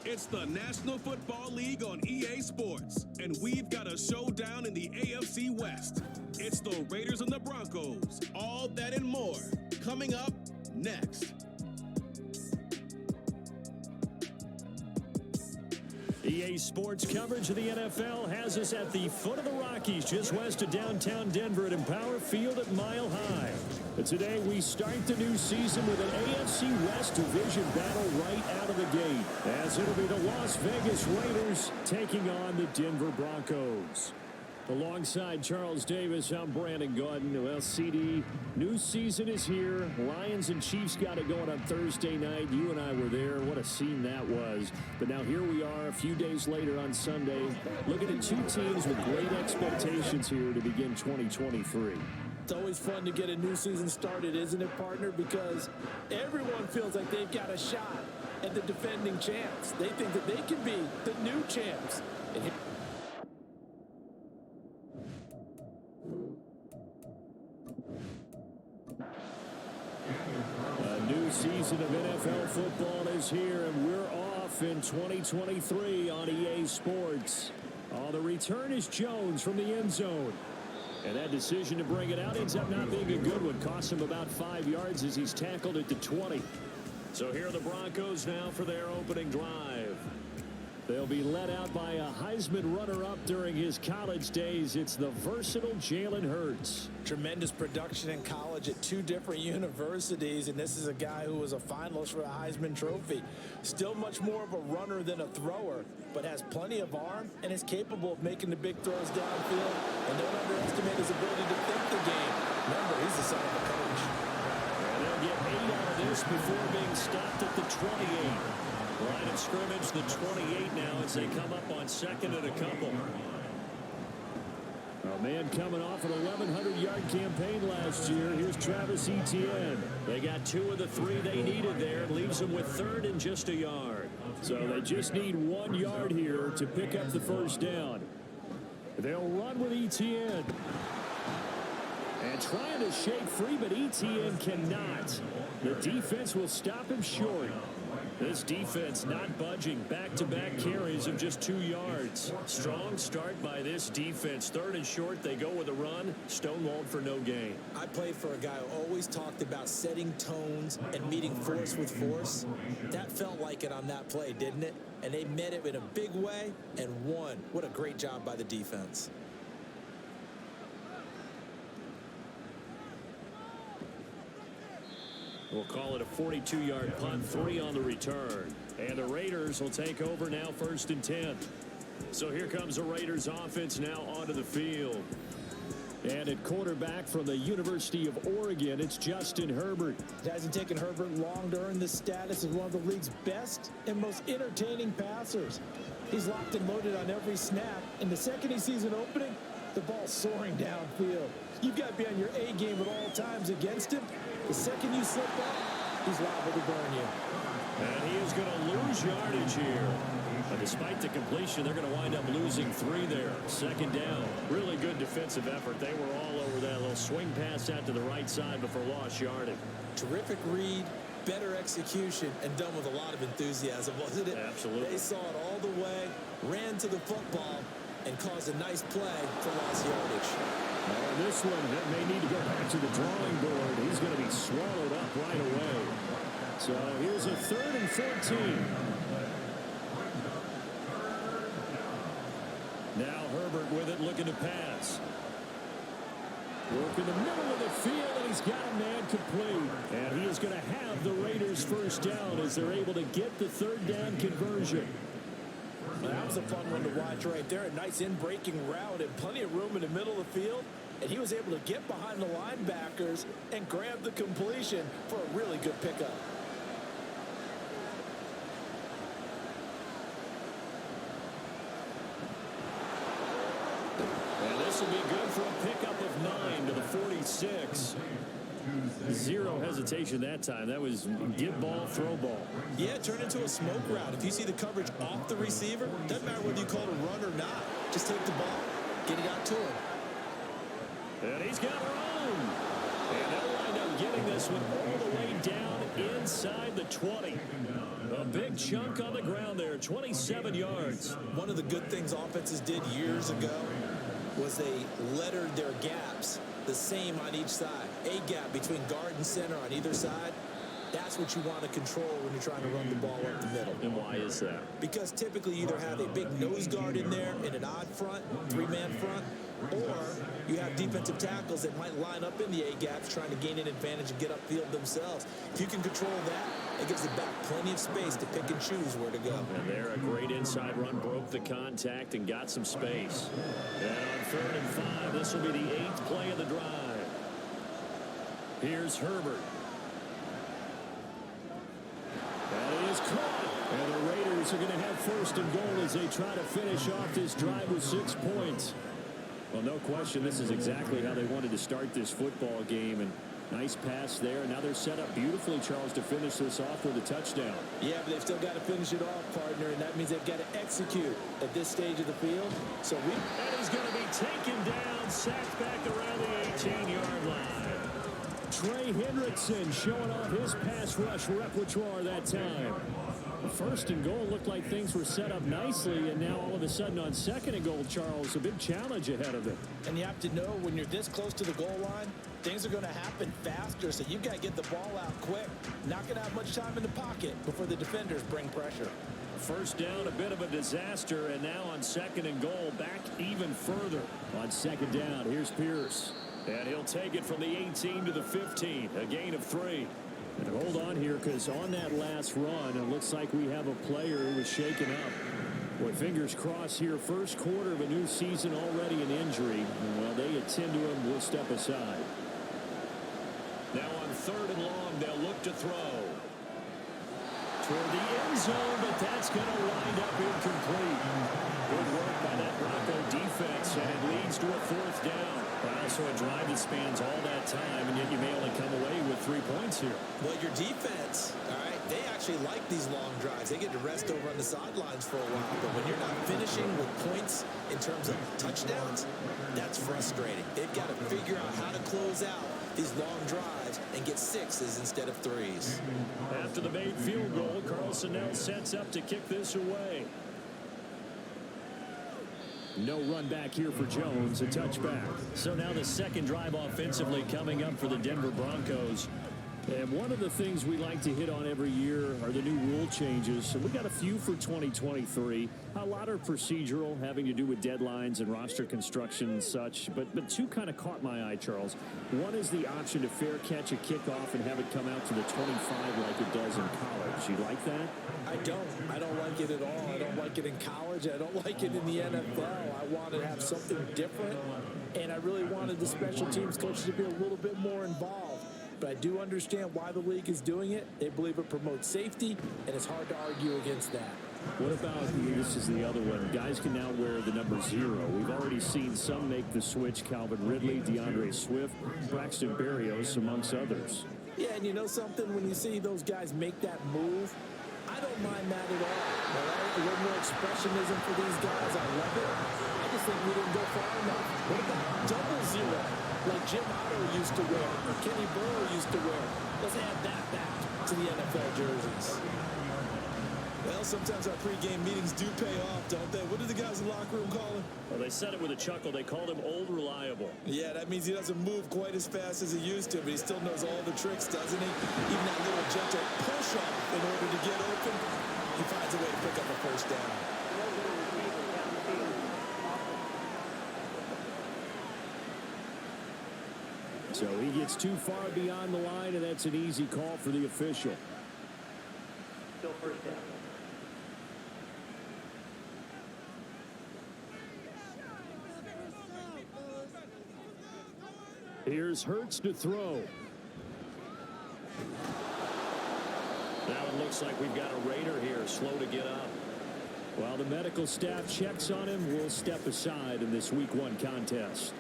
It's the National Football League on EA Sports, and we've got a showdown in the AFC West. It's the Raiders and the Broncos. All that and more coming up next. EA Sports coverage of the NFL has us at the foot of the Rockies, just west of downtown Denver at Empower Field at Mile High. But today we start the new season with an AFC West division battle right out of the gate, as it'll be the Las Vegas Raiders taking on the Denver Broncos. Alongside Charles Davis, I'm Brandon Gaudin. Well, CD, new season is here. Lions and Chiefs got it going on Thursday night. You and I were there. What a scene that was. But now here we are a few days later on Sunday, looking at two teams with great expectations here to begin 2023. It's always fun to get a new season started, isn't it, partner? Because everyone feels like they've got a shot at the defending champs. They think that they can be the new champs. Season of NFL football is here, and we're off in 2023 on EA Sports. The return is Jones from the end zone. And that decision to bring it out ends up not being a good one. Costs him about 5 yards as he's tackled at the 20. So here are the Broncos now for their opening drive. They'll be led out by a Heisman runner-up during his college days. It's the versatile Jalen Hurts. Tremendous production in college at two different universities, and this is a guy who was a finalist for the Heisman Trophy. Still much more of a runner than a thrower, but has plenty of arm and is capable of making the big throws downfield. And don't underestimate his ability to think the game. Remember, he's the son of a coach. And they'll get 8 out of this before being stopped at the 28. Line of scrimmage, the 28 now as they come up on second and a couple. A man coming off an 1,100-yard campaign last year. Here's Travis Etienne. They got 2 of the 3 they needed there. And leaves them with third and just a yard. So they just need 1 yard here to pick up the first down. They'll run with Etienne. And trying to shake free, but Etienne cannot. The defense will stop him short. This defense not budging. Back-to-back carries of just 2 yards. Strong start by this defense. Third and short, they go with a run. Stonewalled for no gain. I played for a guy who always talked about setting tones and meeting force with force. That felt like it on that play, didn't it? And they met it in a big way and won. What a great job by the defense. We'll call it a 42-yard punt, 3 on the return. And the Raiders will take over now, 1st and 10. So here comes the Raiders offense now onto the field. And at quarterback from the University of Oregon, it's Justin Herbert. It hasn't taken Herbert long to earn this status as one of the league's best and most entertaining passers. He's locked and loaded on every snap, and the second he sees an opening, the ball's soaring downfield. You've got to be on your A game at all times against him. The second you slip up, he's liable to burn you. And he is going to lose yardage here. But despite the completion, they're going to wind up losing 3 there. Second down. Really good defensive effort. They were all over that little swing pass out to the right side before lost yardage. Terrific read, better execution, and done with a lot of enthusiasm, wasn't it? Absolutely. They saw it all the way, ran to the football, and caused a nice play for lost yardage. This one may need to go back to the drawing board. He's going to be swallowed up right away. So here's a 3rd and 14. Now Herbert with it, looking to pass. Work in the middle of the field, and he's got a man complete. And he is going to have the Raiders first down as they're able to get the 3rd down conversion. That was a fun one to watch right there. A nice in-breaking route and plenty of room in the middle of the field. And he was able to get behind the linebackers and grab the completion for a really good pickup. And this will be good for a pickup of 9 to the 46. Zero hesitation that time. That was get ball, throw ball. Yeah, it turned into a smoke route. If you see the coverage off the receiver, doesn't matter whether you call it a run or not. Just take the ball, get it out to him. And he's got room. And they'll wind up getting this one all the way down inside the 20. A big chunk on the ground there, 27 yards. One of the good things offenses did years ago was they lettered their gaps the same on each side. A gap between guard and center on either side. That's what you want to control when you're trying to run the ball up the middle. And why is that? Because typically you either have a big nose guard in there in an odd front, three-man front, or you have defensive tackles that might line up in the A-gaps trying to gain an advantage and get upfield themselves. If you can control that, it gives the back plenty of space to pick and choose where to go. And there, a great inside run, broke the contact and got some space. And on 3rd and 5, this will be the 8th play of the drive. Here's Herbert. That is caught. And the Raiders are going to have 1st and goal as they try to finish off this drive with 6 points. Well, no question, this is exactly how they wanted to start this football game. And nice pass there. Now they're set up beautifully, Charles, to finish this off with a touchdown. Yeah, but they've still got to finish it off, partner, and that means they've got to execute at this stage of the field. And he's going to be taken down, sacked back around the 18-yard line. Trey Hendrickson showing off his pass rush repertoire that time. 1st and goal looked like things were set up nicely, and now all of a sudden on 2nd and goal, Charles, a big challenge ahead of them. And you have to know when you're this close to the goal line, things are going to happen faster, so you've got to get the ball out quick. Not going to have much time in the pocket before the defenders bring pressure. 1st down, a bit of a disaster, and now on 2nd and goal, back even further. On 2nd down, here's Pierce. And he'll take it from the 18 to the 15, a gain of 3. And hold on here, because on that last run, it looks like we have a player who was shaken up. Boy, fingers crossed here, 1st quarter of a new season, already an injury. And while they attend to him, we'll step aside. Now on 3rd and long, they'll look to throw. Toward the end zone, but that's going to wind up incomplete. Good work by that Bronco defense, and it leads to a 4th down. Also a drive that spans all that time, and yet you may only come away with 3 points here. Well, your defense, all right, they actually like these long drives. They get to rest over on the sidelines for a while, but when you're not finishing with points in terms of touchdowns, that's frustrating. They've got to figure out how to close out these long drives and get 6s instead of 3s. After the made field goal, Carlson now sets up to kick this away. No run back here for Jones, a touchback. So now the 2nd drive offensively coming up for the Denver Broncos. And one of the things we like to hit on every year are the new rule changes. So we got a few for 2023. A lot are procedural, having to do with deadlines and roster construction and such. But 2 kind of caught my eye, Charles. One is the option to fair catch a kickoff and have it come out to the 25 like it does in college. You like that? I don't like it at all. I don't like it in college. I don't like it in the NFL. I want to have something different. And I really wanted the special teams coaches to be a little bit more involved. But I do understand why the league is doing it. They believe it promotes safety, and it's hard to argue against that. What about, this is the other one, guys can now wear the number 0. We've already seen some make the switch, Calvin Ridley, DeAndre Swift, Braxton Berrios, amongst others. Yeah, and you know something? When you see those guys make that move, I don't mind that at all. A little more expressionism for these guys. I love it. I just think we didn't go far enough. What about double 0? Like Jim Otto used to wear, or Kenny Burrow used to wear. Let's add that back to the NFL jerseys. Well, sometimes our pregame meetings do pay off, don't they? What do the guys in the locker room call him? Well, they said it with a chuckle. They called him Old Reliable. Yeah, that means he doesn't move quite as fast as he used to, but he still knows all the tricks, doesn't he? Even that little gentle push-off in order to get open, he finds a way to pick up a 1st down. So he gets too far beyond the line, and that's an easy call for the official. Still 1st down. Here's Hurts to throw. Now it looks like we've got a Raider here, slow to get up. While the medical staff checks on him, we'll step aside in this Week 1 contest.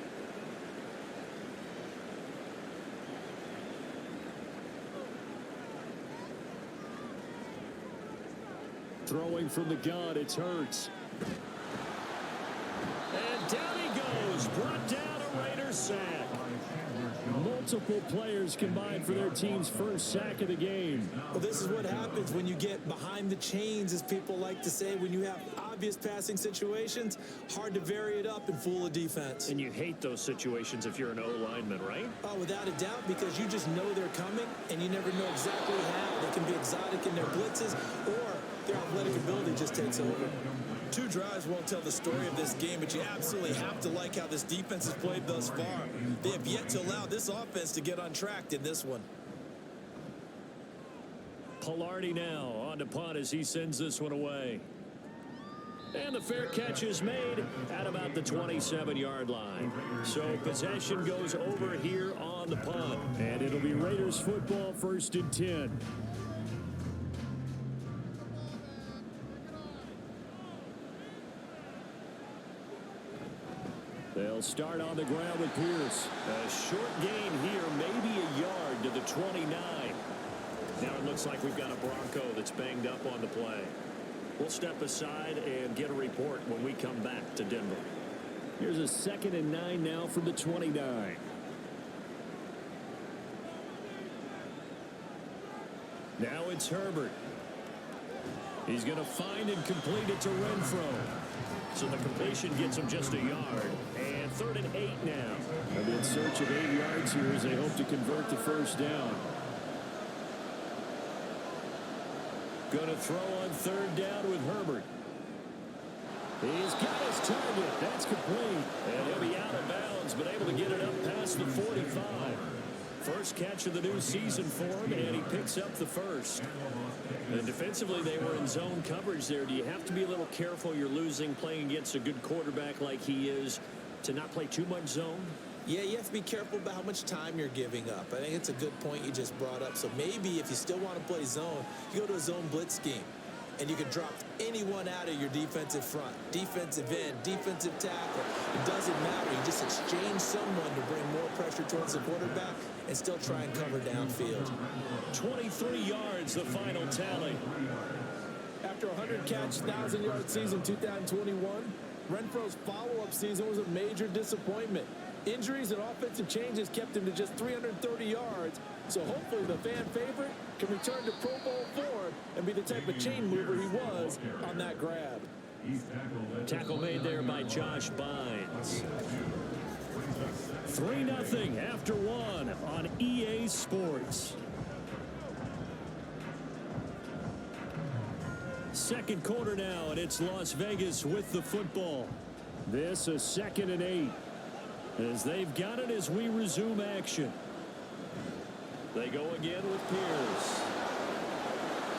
Throwing from the gun, it's Hurts. And down he goes, brought down a Raider sack. Multiple multiple players combined for their team's first sack of the game. Well, this is what happens when you get behind the chains, as people like to say. When you have obvious passing situations, hard to vary it up and fool a defense. And you hate those situations if you're an O-lineman, right? Oh, without a doubt, because you just know they're coming, and you never know exactly how. They can be exotic in their blitzes, or their athletic ability just takes over. 2 drives won't tell the story of this game, but you absolutely have to like how this defense has played thus far. They have yet to allow this offense to get untracked in this one. Pilardi now on to punt as he sends this one away. And the fair catch is made at about the 27-yard line. So possession goes over here on the punt. And it'll be Raiders football, 1st and 10. They'll start on the ground with Pierce. A short gain here, maybe a yard to the 29. Now it looks like we've got a Bronco that's banged up on the play. We'll step aside and get a report when we come back to Denver. Here's a 2nd and 9 now from the 29. Now it's Herbert. He's going to find and complete it to Renfro. So the completion gets him just a yard. And 3rd and 8 now. And in search of 8 yards here as they hope to convert the first down. Going to throw on 3rd down with Herbert. He's got his target. That's complete. And he'll be out of bounds, but able to get it up past the 45. First catch of the new season for him, and he picks up the first. And defensively, they were in zone coverage there. Do you have to be a little careful? You're losing, playing against a good quarterback like he is, to not play too much zone? Yeah, you have to be careful about how much time you're giving up. I think it's a good point you just brought up. So maybe if you still want to play zone, you go to a zone blitz scheme. And you can drop anyone out of your defensive front. Defensive end, defensive tackle. It doesn't matter. You just exchange someone to bring more pressure towards the quarterback and still try and cover downfield. 23 yards, the final tally. After a 100-catch, 1,000-yard season 2021, Renfro's follow-up season was a major disappointment. Injuries and offensive changes kept him to just 330 yards. So hopefully the fan favorite can return to Pro Bowl form and be the type of chain mover he was on that grab. Tackle made there by Josh Bynes. 3-0 after 1 on EA Sports. Second quarter now, and it's Las Vegas with the football. This a 2nd and 8. As they've got it as we resume action. They go again with Pierce.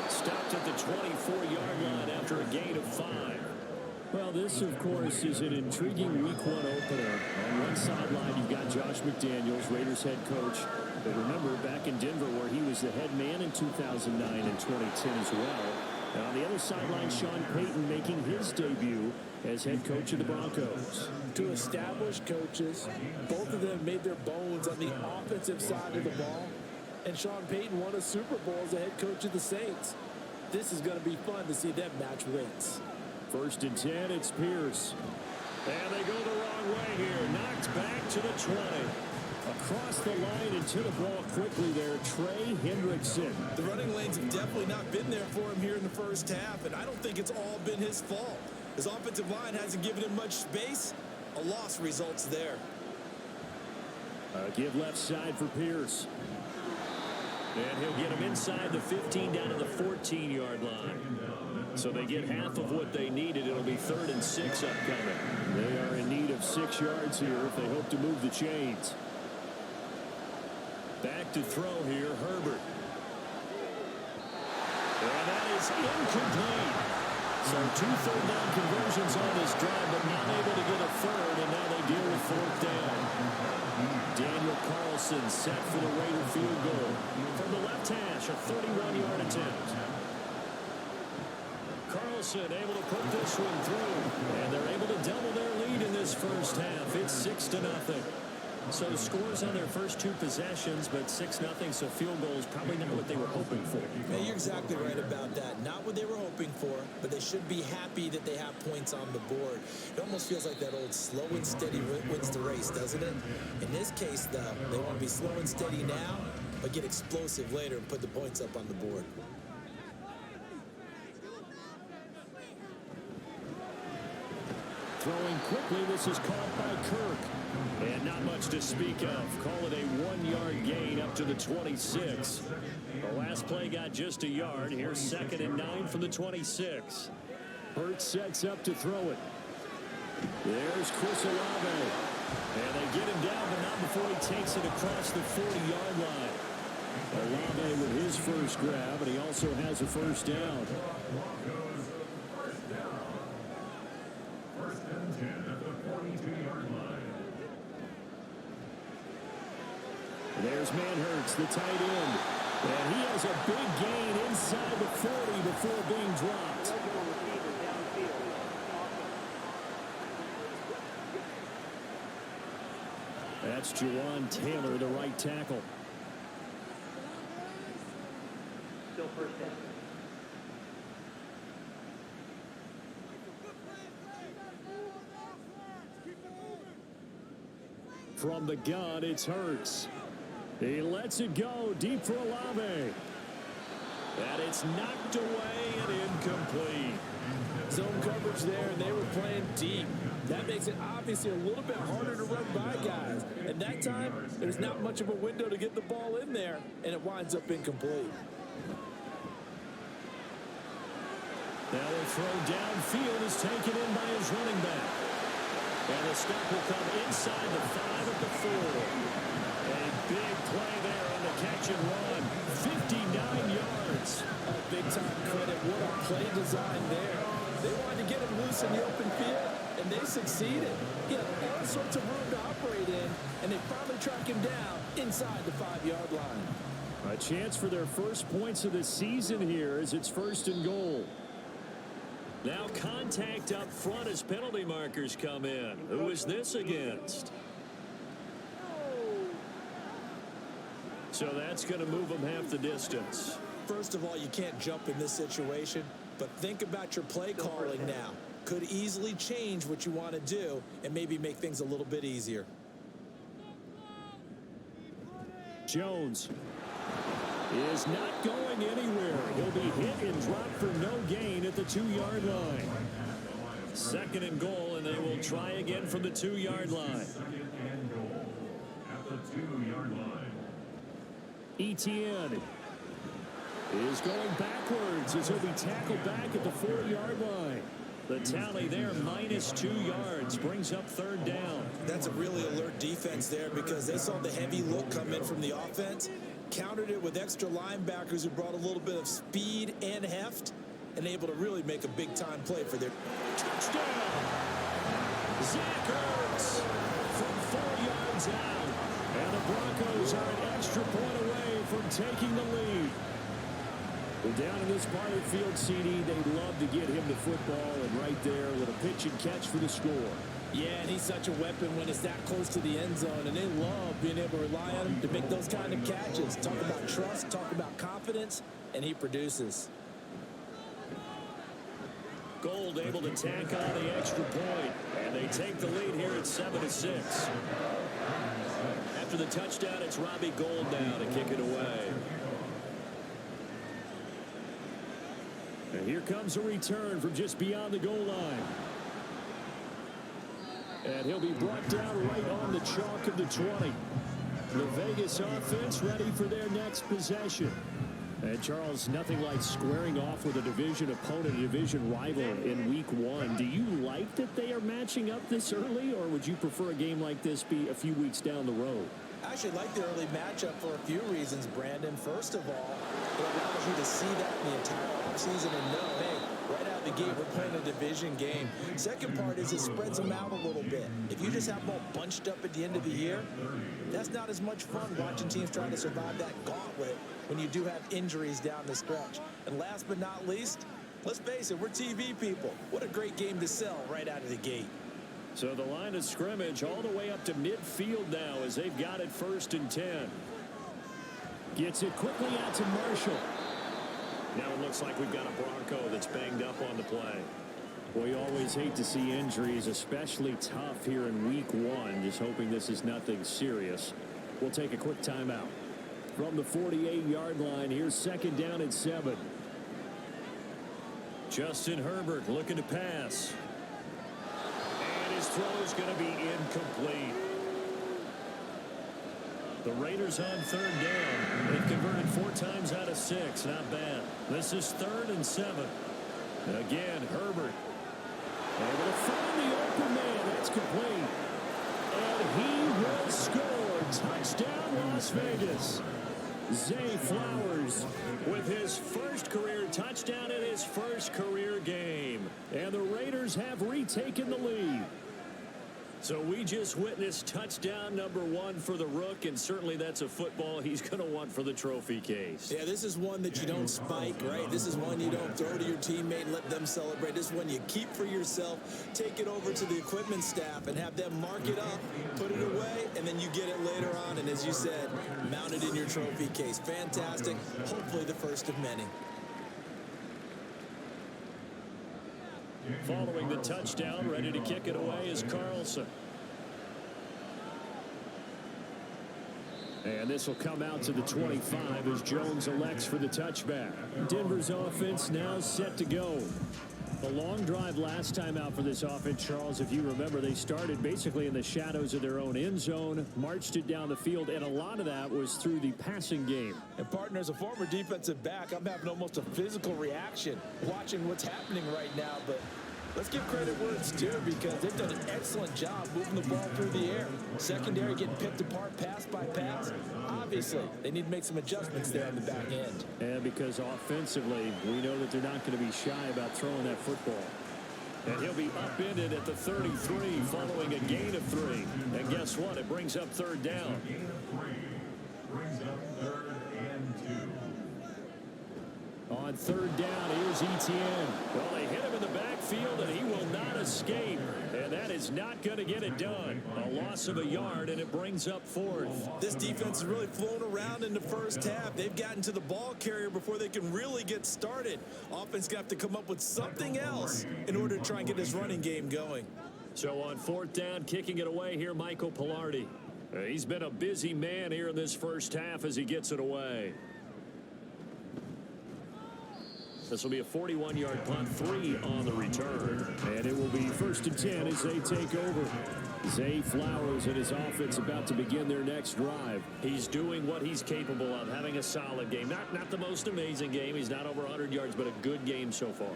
Stopped at the 24-yard line after a gain of 5. Well, this, of course, is an intriguing Week 1 opener. On one sideline, you've got Josh McDaniels, Raiders head coach. But remember, back in Denver, where he was the head man in 2009 and 2010 as well. And on the other sideline, Sean Payton making his debut as head coach of the Broncos. Two established coaches. Both of them made their bones on the offensive side of the ball. And Sean Payton won a Super Bowl as the head coach of the Saints. This is going to be fun to see them match wits. 1st and 10, it's Pierce. And they go the wrong way here. Knocked back to the 20. Across the line and to the ball quickly there, Trey Hendrickson. The running lanes have definitely not been there for him here in the first half, and I don't think it's all been his fault. His offensive line hasn't given him much space. A loss results there. Give left side for Pierce. And he'll get him inside the 15 down to the 14-yard line. So they get half of what they needed. It'll be 3rd and 6 upcoming. They are in need of 6 yards here if they hope to move the chains. Back to throw here, Herbert. And that is incomplete. So 2 third down conversions on this drive, but not able to get a 3rd, and now they deal with 4th down. Daniel Carlson set for the Raider field goal. From the left hash, a 31-yard attempt. Carlson able to put this one through, and they're able to double their lead in this first half. It's 6-0. So the scores on their first 2 possessions, but 6-0, so field goal is probably not what they were hoping for. Yeah, you're exactly right about that. Not what they were hoping for, but they should be happy that they have points on the board. It almost feels like that old slow and steady wins the race, doesn't it? In this case, though, they want to be slow and steady now, but get explosive later and put the points up on the board. Throwing quickly, this is caught by Kirk. And not much to speak of. Call it a 1-yard gain up to the 26. The last play got just a yard. Here's 2nd and 9 from the 26. Hurts sets up to throw it. There's Chris Olave. And they get him down, but not before he takes it across the 40-yard line. Olave with his first grab, and he also has a first down. There's Manhurts, the tight end. And he has a big gain inside the 40 before being dropped. That's Jawan Taylor, the right tackle. Still first down. From the gun, it's Hurts. He lets it go deep for Olave. And it's knocked away and incomplete. Zone coverage there, and they were playing deep. That makes it obviously a little bit harder to run by guys. And that time, there's not much of a window to get the ball in there, and it winds up incomplete. Now the throw downfield is taken in by his running back. And the stop will come inside the 5 at the 4. A big play there on the catch and run. 59 yards. Big-time credit. What a play design there. They wanted to get him loose in the open field, and they succeeded. He had all sorts of room to operate in, and they finally track him down inside the 5-yard line. A chance for their first points of the season here as it's 1st and goal. Now contact up front as penalty markers come in. Who is this against? So that's going to move them half the distance. First of all, you can't jump in this situation, but think about your play calling now. Could easily change what you want to do and maybe make things a little bit easier. Jones is not going anywhere. He'll be hit and dropped for no gain at the 2-yard line. 2nd and goal, and they will try again from the 2-yard line. Etienne is going backwards as he'll be tackled back at the 4-yard line. The tally there, -2 yards, brings up 3rd down. That's a really alert defense there because they saw the heavy look come in from the offense, countered it with extra linebackers who brought a little bit of speed and heft, and able to really make a big-time play for their touchdown. Zach Ertz from 4 yards out. And the Broncos are an extra point away from taking the lead. Well, down in this part of the field, CD, they'd love to get him the football, and right there with a pitch and catch for the score. Yeah, and he's such a weapon when it's that close to the end zone, and they love being able to rely on him to make those kind of catches. Talk about trust, talk about confidence, and he produces. Gold able to tack on the extra point, and they take the lead here at 7-6. After the touchdown, it's Robbie Gould now to kick it away. And here comes a return from just beyond the goal line. And he'll be brought down right on the chalk of the 20. The Vegas offense ready for their next possession. And Charles, nothing like squaring off with a division opponent, a division rival in week 1. Do you like that they are matching up this early, or would you prefer a game like this be a few weeks down the road? I actually like the early matchup for a few reasons, Brandon. First of all, it allows you to see that in the entire offseason and know, hey, right out of the gate, we're playing a division game. Second part is it spreads them out a little bit. If you just have them all bunched up at the end of the year, that's not as much fun watching teams trying to survive that gauntlet when you do have injuries down the stretch. And last but not least, let's face it, we're TV people. What a great game to sell right out of the gate. So the line of scrimmage all the way up to midfield now as they've got it 1st and 10. Gets it quickly out to Marshall. Now it looks like we've got a Bronco that's banged up on the play. Well, you always hate to see injuries, especially tough here in week 1. Just hoping this is nothing serious. We'll take a quick timeout. From the 48-yard line, here's 2nd down and 7. Justin Herbert looking to pass. And his throw is going to be incomplete. The Raiders on 3rd down. They've converted 4 times out of 6. Not bad. This is 3rd and 7. Again, Herbert. Able to find the open man. That's complete. And he will score. Touchdown, Las Vegas. Zay Flowers with his first career touchdown in his first career game. And the Raiders have retaken the lead. So we just witnessed touchdown number 1 for the Rook, and certainly that's a football he's going to want for the trophy case. Yeah, this is one that you don't spike, right? This is one you don't throw to your teammate and let them celebrate. This is one you keep for yourself, take it over to the equipment staff and have them mark it up, put it away, and then you get it later on. And as you said, mount it in your trophy case. Fantastic. Hopefully the first of many. Following the touchdown, ready to kick it away is Carlson. And this will come out to the 25 as Jones elects for the touchback. Denver's offense now set to go. A long drive last time out for this offense, Charles. If you remember, they started basically in the shadows of their own end zone, marched it down the field, and a lot of that was through the passing game. And partner, as a former defensive back, I'm having almost a physical reaction watching what's happening right now. But let's give credit where it's due, because they've done an excellent job moving the ball through the air. Secondary getting picked apart pass by pass. Obviously, they need to make some adjustments there on the back end. And because offensively, we know that they're not going to be shy about throwing that football. And he'll be upended at the 33 following a gain of 3. And guess what? It brings up 3rd down. On 3rd down, here's Etienne. Well, they hit him in the backfield, and he will not escape. And that is not going to get it done. A loss of a yard, and it brings up 4th. This defense has really flown around in the first half. They've gotten to the ball carrier before they can really get started. Offense got to come up with something else in order to try and get this running game going. So on 4th down, kicking it away here, Michael Pilardi. He's been a busy man here in this first half as he gets it away. This will be a 41-yard punt, 3 on the return. And it will be 1st and 10 as they take over. Zay Flowers and his offense about to begin their next drive. He's doing what he's capable of, having a solid game. Not the most amazing game. He's not over 100 yards, but a good game so far.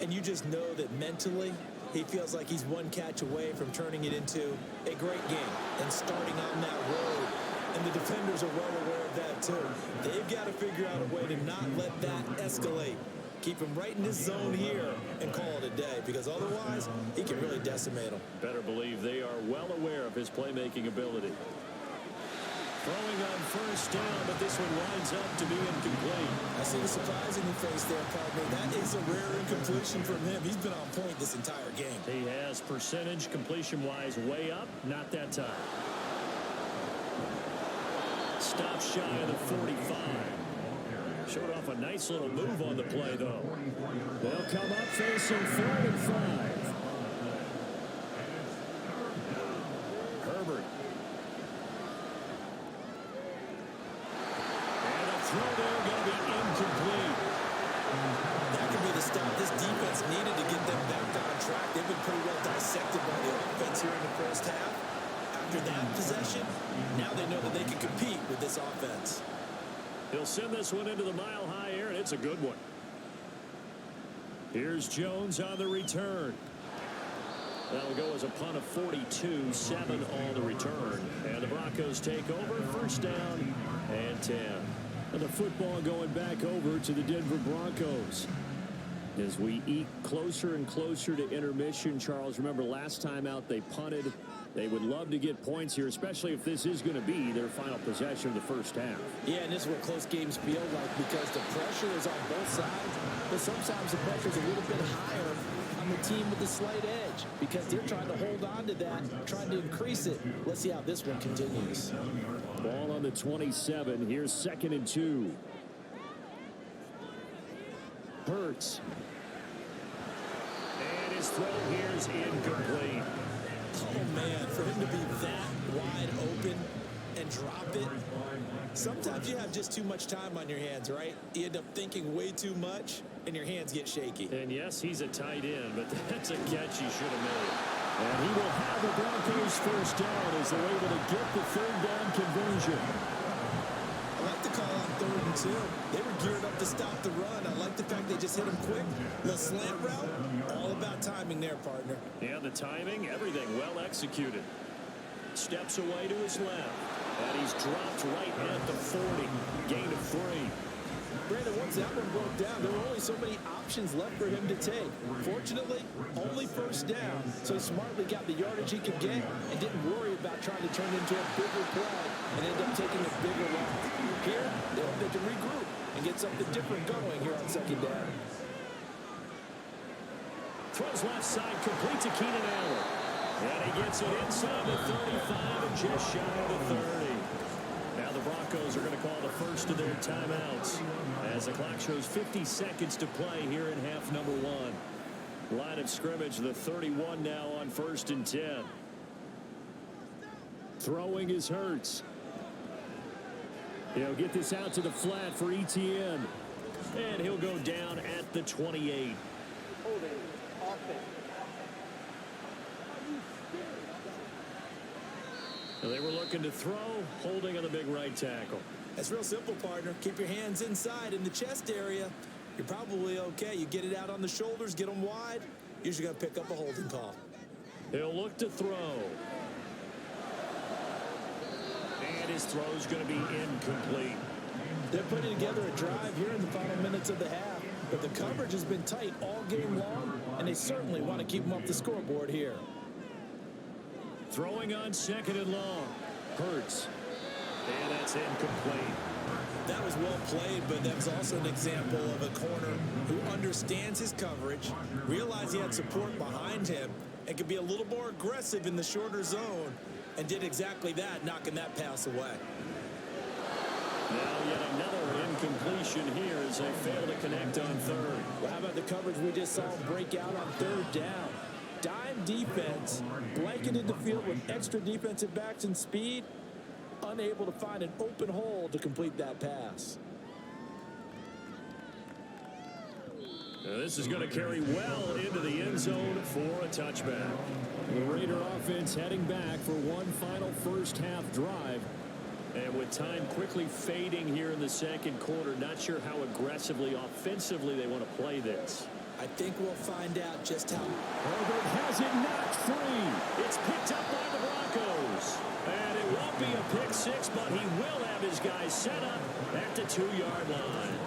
And you just know that mentally, he feels like he's one catch away from turning it into a great game and starting on that road. And the defenders are well aware of that, too. They've got to figure out a way to not let that escalate. Keep him right in his zone here and call it a day, because otherwise he can really decimate them. Better believe they are well aware of his playmaking ability. Throwing on 1st down, but this one winds up to be incomplete. I see the surprise in your face there, partner. That is a rare incompletion from him. He's been on point this entire game. He has percentage completion-wise way up, not that time. Stop shy of the 45. Showed off a nice little move on the play, though. They'll come up facing 4th and 5. Herbert. And a throw there going to be incomplete. That could be the stop this defense needed to get them back on track. They've been pretty well dissected by the offense here in the first half. After that possession, now they know that they can compete with this offense. He'll send this one into the mile-high air, and it's a good one. Here's Jones on the return. That'll go as a punt of 42, 7 on the return. And the Broncos take over, 1st down and 10. And the football going back over to the Denver Broncos. As we eke closer and closer to intermission, Charles, remember last time out they punted. They would love to get points here, especially if this is going to be their final possession of the first half. Yeah, and this is what close games feel like, because the pressure is on both sides, but sometimes the pressure is a little bit higher on the team with the slight edge. yardage because they're trying to hold on to that, trying to increase it. Let's see how this one continues. Ball on the 27. Here's 2nd and 2. Hurts. And his throw here is incomplete. Oh, man, for him to be that wide open and drop it. Sometimes you have just too much time on your hands, right? You end up thinking way too much, and your hands get shaky. And yes, he's a tight end, but that's a catch he should have made. And he will have the Broncos first down as they're able to get the 3rd down conversion. I like the call on 3rd and 2. They were geared up to stop the run. I like the fact they just hit him quick. The slant route, all about timing there, partner. Yeah, the timing, everything well executed. Steps away to his left. And he's dropped right at the 40. Gain of 3. Brandon, once that one broke down, there were only so many options left for him to take. Fortunately, only first down, so he smartly got the yardage he could get and didn't worry about trying to turn into a bigger play and end up taking a bigger loss. Here, they can regroup and get something different going here on 2nd down. Throws left side, complete to Keenan Allen. And he gets it inside the 35 and just shy of the 30. Now the Broncos are going to call the first of their timeouts as the clock shows 50 seconds to play here in half number 1. Line of scrimmage, the 31 now on 1st and 10. Throwing is Hurts. He'll get this out to the flat for Etienne. And he'll go down at the 28. Holding. Offense. They were looking to throw, holding on the big right tackle. That's real simple, partner. Keep your hands inside in the chest area. You're probably okay. You get it out on the shoulders, get them wide. Usually going to pick up a holding call. He'll look to throw. And his throw's going to be incomplete. They're putting together a drive here in the final minutes of the half. But the coverage has been tight all game long, and they certainly want to keep them off the scoreboard here. Throwing on 2nd and long. Hurts. And that's incomplete. That was well played, but that was also an example of a corner who understands his coverage, realized he had support behind him, and could be a little more aggressive in the shorter zone, and did exactly that, knocking that pass away. Now yet another incompletion here as they fail to connect on 3rd. Well, how about the coverage we just saw break out on 3rd down? Dime defense, blanketed the field with extra defensive backs and speed, unable to find an open hole to complete that pass. Now this is going to carry well into the end zone for a touchback. The Raider offense heading back for one final first half drive. And with time quickly fading here in the 2nd quarter, not sure how aggressively, offensively they want to play this. I think we'll find out just how. Herbert has it knocked free. It's picked up by the Broncos. And it won't be a pick 6, but he will have his guys set up at the 2-yard line.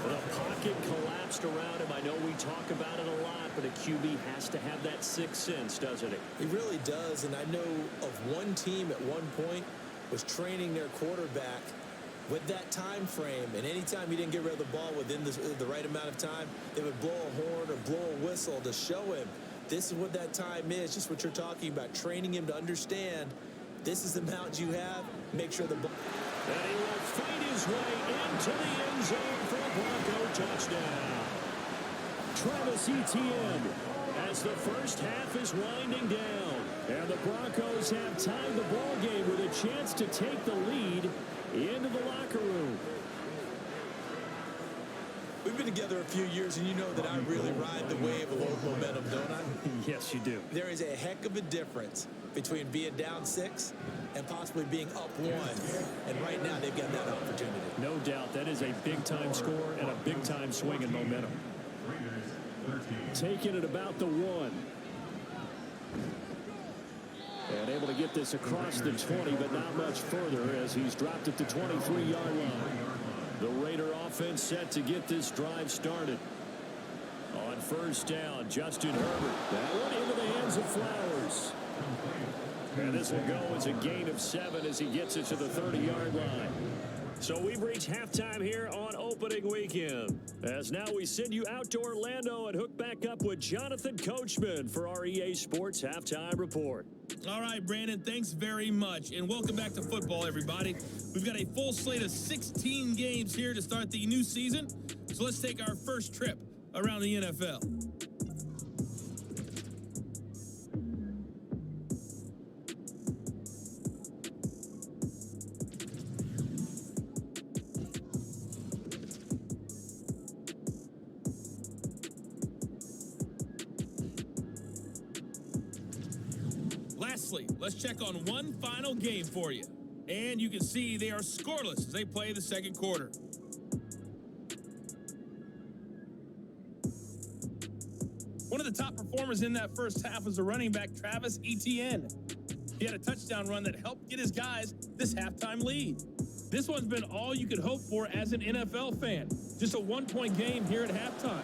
The pocket collapsed around him. I know we talk about it a lot, but a QB has to have that sixth sense, doesn't it? He really does, and I know of one team at one point was training their quarterback with that time frame, and anytime he didn't get rid of the ball within the right amount of time, they would blow a horn or blow a whistle to show him this is what that time is, just what you're talking about, training him to understand this is the amount you have, make sure the ball. And he will fight his way into the end zone for a Bronco touchdown. Travis Etienne as the first half is winding down. And the Broncos have tied the ball game with a chance to take the lead into the locker room. We've been together a few years, and you know that I really ride the wave of old momentum, don't I? Yes, you do. There is a heck of a difference between being down 6 and possibly being up 1. And right now, they've got that opportunity. No doubt. That is a big-time score and a big-time swing in momentum. Taking it about the 1. And able to get this across the 20, but not much further as he's dropped it to 23-yard line. The Raider offense set to get this drive started. On first down, Justin Herbert. That one into the hands of Flowers. And this will go as a gain of 7 as he gets it to the 30-yard line. So we've reached halftime here on opening weekend. As now we send you out to Orlando and hook back up with Jonathan Coachman for our EA Sports Halftime Report. All right, Brandon, thanks very much. And welcome back to football, everybody. We've got a full slate of 16 games here to start the new season. So let's take our first trip around the NFL. Lastly, let's check on one final game for you. And you can see they are scoreless as they play the second quarter. One of the top performers in that first half was the running back Travis Etienne. He had a touchdown run that helped get his guys this halftime lead. This one's been all you could hope for as an NFL fan. Just a one-point game here at halftime.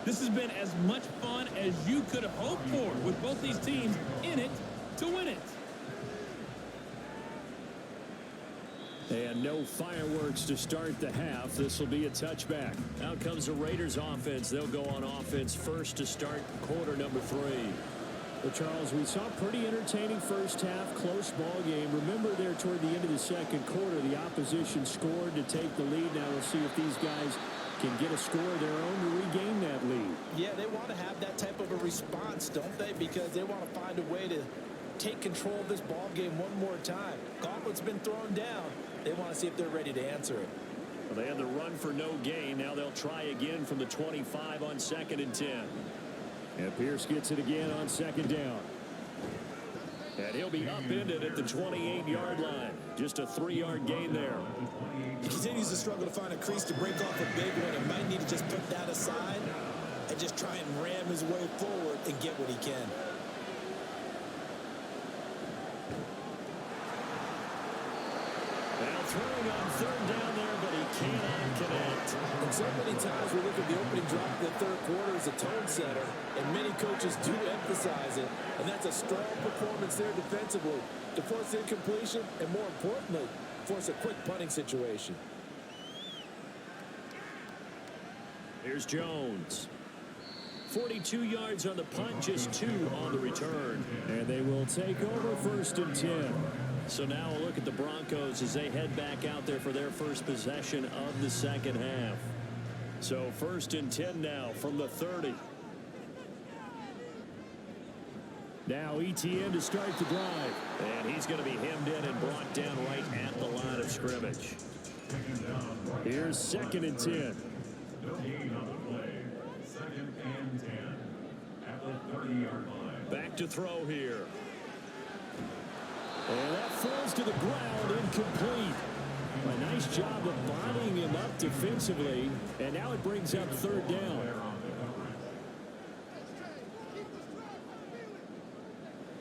This has been as much fun as you could hope for with both these teams in it to win it. And no fireworks to start the half. This will be a touchback. Out comes the Raiders offense. They'll go on offense first to start quarter number 3. Well, Charles, we saw a pretty entertaining first half, close ball game. Remember there toward the end of the second quarter, the opposition scored to take the lead. Now we'll see if these guys can get a score of their own to regain that lead. Yeah, they want to have that type of a response, don't they? Because they want to find a way to take control of this ball game one more time. Gauntlet's been thrown down. They want to see if they're ready to answer it. Well, they had the run for no gain. Now they'll try again from the 25 on 2nd and 10. And Pierce gets it again on 2nd down. And he'll be upended at the 28-yard line. Just a 3-yard gain there. He continues to struggle to find a crease to break off a big one. He might need to just put that aside and just try and ram his way forward and get what he can. Now throwing on 3rd down there, but he cannot connect. And so many times we look at the opening drive of the third quarter as a tone setter, and many coaches do emphasize it, and that's a strong performance there defensively to force incompletion and, more importantly, force a quick punting situation. Here's Jones. 42 yards on the punt, just 2 on the return. And they will take over 1st and 10. So now a look at the Broncos as they head back out there for their first possession of the second half. So 1st and 10 now from the 30. Now Etienne to start the drive. And he's going to be hemmed in and brought down right at the line of scrimmage. Here's 2nd and 10. Back to throw here. And that falls to the ground, incomplete. A nice job of bodying him up defensively. And now it brings up 3rd down.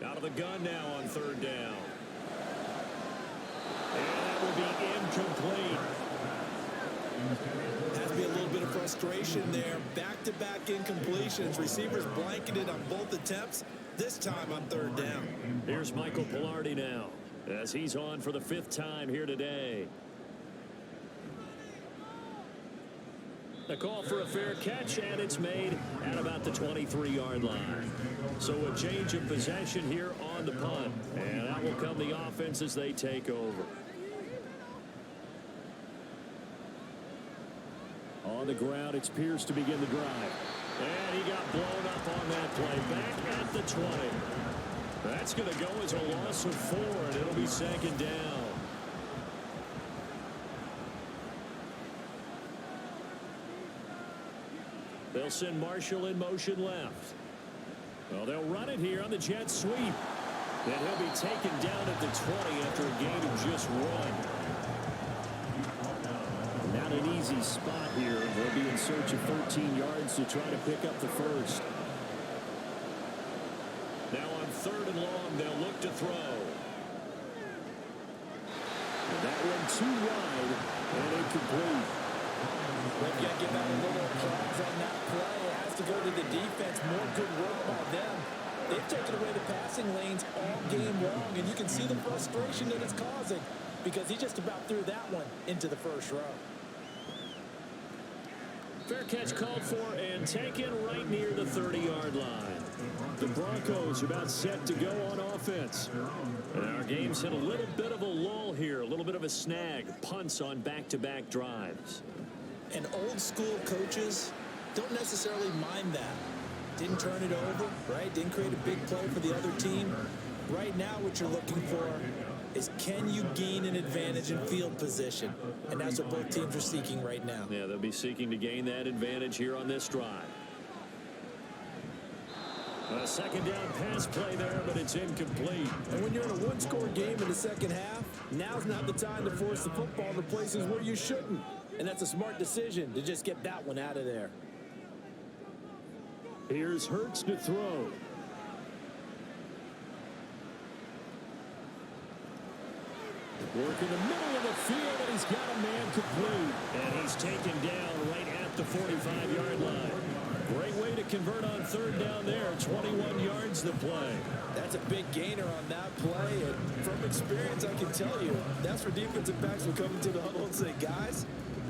Out of the gun now on 3rd down. And that will be incomplete. Has to be a little bit of frustration there. Back-to-back incompletions. Receivers blanketed on both attempts. This time on 3rd down. Here's Michael Pilardi now as he's on for the 5th time here today. The call for a fair catch, and it's made at about the 23-yard line. So a change of possession here on the punt. And that will come the offense as they take over. On the ground, it's Pierce to begin the drive. And he got blown up on that play. Back at the 20. That's going to go as a loss of 4, and it'll be 2nd down. They'll send Marshall in motion left. Well, they'll run it here on the jet sweep. Then he'll be taken down at the 20 after a gain of just 1. Not an easy spot here. They'll be in search of 13 yards to try to pick up the 1st. Now on 3rd and long, they'll look to throw. And that one too wide and incomplete. Well, you got to give out a little applause on that play. It has to go to the defense. More good work by them. They've taken away the passing lanes all game long, and you can see the frustration that it's causing. because he just about threw that one into the first row. Fair catch called for and taken right near the 30-yard line. The Broncos are about set to go on offense. And our game's hit a little bit of a lull here, a little bit of a snag. Punts on back-to-back drives. And old school coaches don't necessarily mind that. Didn't turn it over, right? Didn't create a big play for the other team. Right now what you're looking for is, can you gain an advantage in field position? And that's what both teams are seeking right now. Yeah, they'll be seeking to gain that advantage here on this drive. A second down pass play there, but it's incomplete. And when you're in a one-score game in the second half, now's not the time to force the football to places where you shouldn't. And that's a smart decision to just get that one out of there. Here's Hurts to throw. Work in the middle of the field, and he's got a man complete. And he's taken down right at the 45-yard line. Great way to convert on third down there. 21 yards to play. That's a big gainer on that play. And from experience, I can tell you, that's where defensive backs will come into the huddle and say, guys,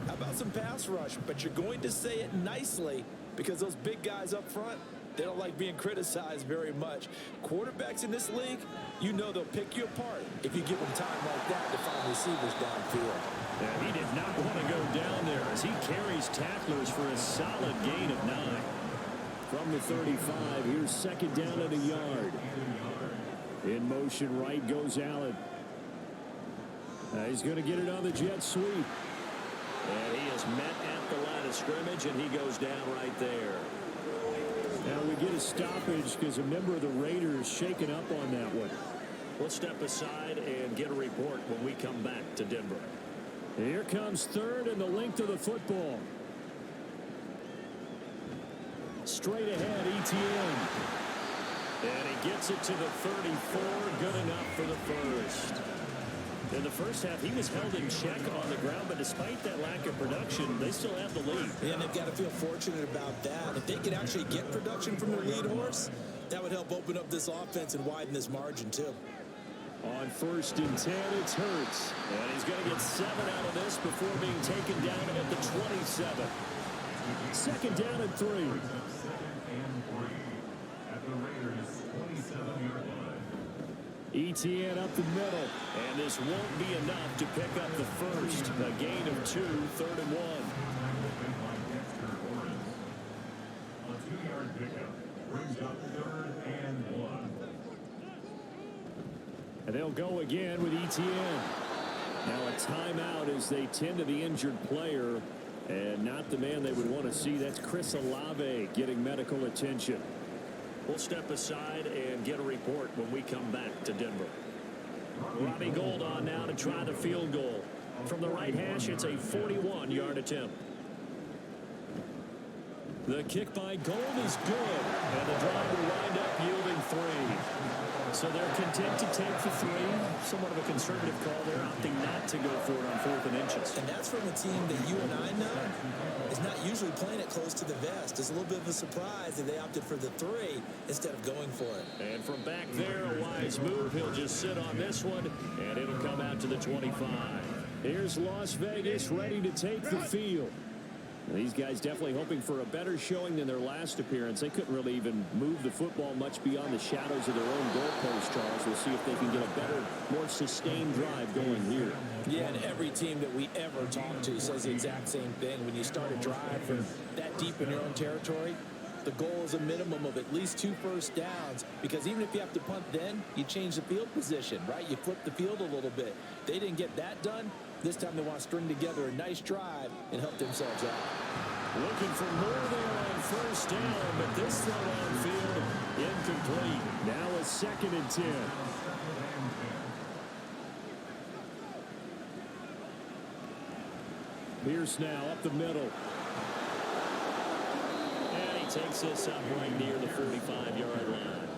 how about some pass rush? But you're going to say it nicely because those big guys up front, they don't like being criticized very much. Quarterbacks in this league, you know they'll pick you apart if you give them time like that to find receivers downfield. And he did not want to go down there as he carries tacklers for a solid gain of 9. From the 35, here's second down at a yard. In motion right goes Allen. He's going to get it on the jet sweep. And he is met at the line of scrimmage, and he goes down right there. Now we get a stoppage because a member of the Raiders shaken up on that one. We'll step aside and get a report when we come back to Denver. Here comes third and the length of the football. Straight ahead, ETN. And he gets it to the 34. Good enough for the first. In the first half, he was held in check on the ground, but despite that lack of production, they still have the lead. And they've got to feel fortunate about that. If they could actually get production from their lead horse, that would help open up this offense and widen this margin, too. On 1st and 10, it's Hurts. And he's going to get 7 out of this before being taken down at the 27. Second down and 3. ETN up the middle. And this won't be enough to pick up the first. A gain of 2, 3rd and 1. A 2-yard pickup brings up 3rd and 1. And they'll go again with ETN. Now a timeout as they tend to the injured player. And not the man they would want to see. That's Chris Olave getting medical attention. We'll step aside and get a report when we come back to Denver. Robbie Gould on now to try the field goal. From the right hash, it's a 41-yard attempt. The kick by Gould is good. And the drive will wind up yielding 3. So they're content to take the 3. Somewhat of a conservative call. They're opting not to go for it on 4th and inches. And that's from a team that you and I know is not usually playing it close to the vest. It's a little bit of a surprise that they opted for the 3 instead of going for it. And from back there, a wise move. He'll just sit on this one, and it'll come out to the 25. Here's Las Vegas ready to take the field. These guys definitely hoping for a better showing than their last appearance. They couldn't really even move the football much beyond the shadows of their own goalpost, Charles. We'll see if they can get a better, more sustained drive going here. Yeah, and every team that we ever talk to says the exact same thing. When you start a drive from that deep in your own territory, the goal is a minimum of at least 2 first downs, because even if you have to punt then, you change the field position, right? You flip the field a little bit. They didn't get that done. This time they want to string together a nice drive and help themselves out. Looking for more there on 1st down, but this throw downfield incomplete. Now a 2nd and 10. Pierce now up the middle. And he takes this up right near the 45-yard line.